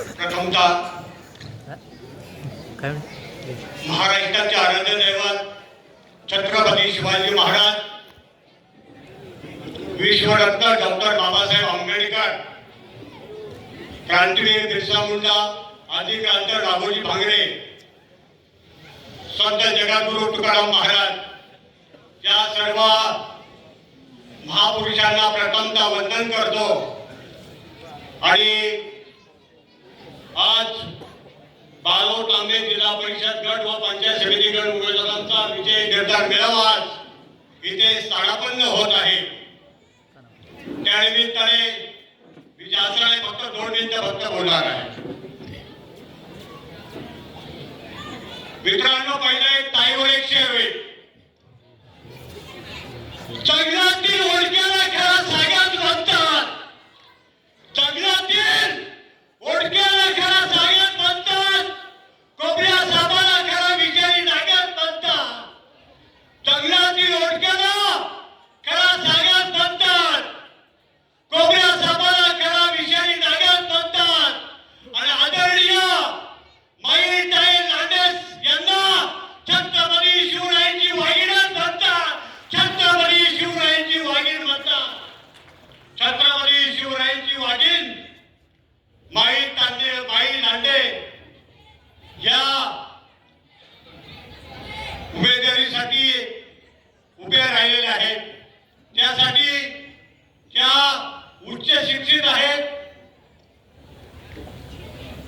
प्रथमतः महाराष्ट्राचे आराध्य दैवत छत्रपती शिवाजी महाराज, विश्वरत्न डॉक्टर बाबासाहेब आंबेडकर, क्रांतीवीर बिरसा मुंडा, आदि क्रांती राघोजी भांगरे, संत जगद्गुरु तुकाराम महाराज या सर्व महापुरुषांना प्रथमतः वंदन करतो। आणि आज बालो तांबे जिल्हा परिषद गट व पंचायत समिती गट उमेदवारांचा विजय निर्धार मेळावा इथे स्थानापन्न होत आहे। त्यानिमित्ताने विचारसरणी फक्त 2 मिनिटं फक्त बोलणार आहे। मित्रांनो, पहिला एक ताईवर एक शेर होईल। जगण्यातील ओळख्याला खरा सागत म्हणतात, जगण्यातील ओळख्याला खरा सागत म्हणतात, कोबऱ्या सापाला खरा विषारी नागत म्हणतात। जगण्यातील ओळख्याला खरा सागत म्हणतात, कोबऱ्या सापाला खरा विषारी नागत म्हणतात। आणि आदरणीय माईताई लांडेस यांना छत्रपती शिवरायांची वाघीणच म्हणतात, छत्रपती शिवरायांची वाघीण म्हणतात। छत्रपती शिवरायांची वाघीण माई लांडे या उमेदवारीसाठी उभे राहिलेले आहेत। त्यासाठी त्या उच्च शिक्षित आहेत,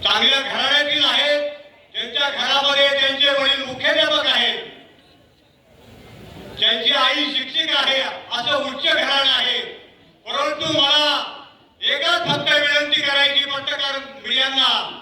चांगल्या घराण्यातील आहेत, त्यांच्या घरामध्ये त्यांचे वडील मुख्याध्यापक आहेत, त्यांची आई शिक्षिका आहे, असं उच्च घराणं आहे। परंतु मला एकच फक्त विनंती करायची पत्रकार मीडियांना